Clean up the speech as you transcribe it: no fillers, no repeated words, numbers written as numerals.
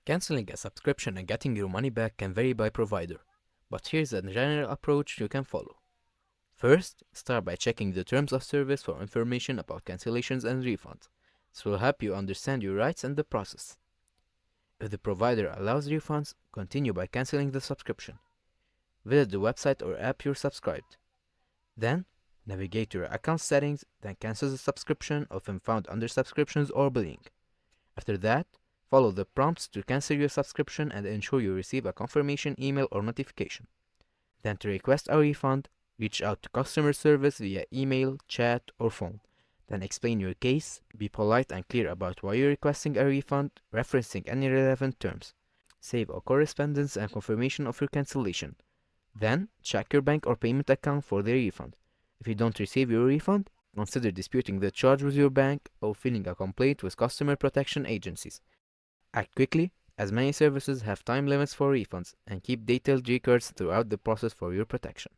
Canceling a subscription and getting your money back can vary by provider, but here's a general approach you can follow. First, start by checking the terms of service for information about cancellations and refunds. This will help you understand your rights and the process. If the provider allows refunds, continue by canceling the subscription. Visit the website or app you're subscribed. Then, navigate to your account settings, then cancel the subscription, often found under subscriptions or billing. After that, follow the prompts to cancel your subscription and ensure you receive a confirmation email or notification. Then to request a refund, reach out to customer service via email, chat, or phone. Then explain your case, be polite and clear about why you're requesting a refund, referencing any relevant terms. Save a correspondence and confirmation of your cancellation. Then, check your bank or payment account for the refund. If you don't receive your refund, consider disputing the charge with your bank or filing a complaint with customer protection agencies. Act quickly, as many services have time limits for refunds, and keep detailed records throughout the process for your protection.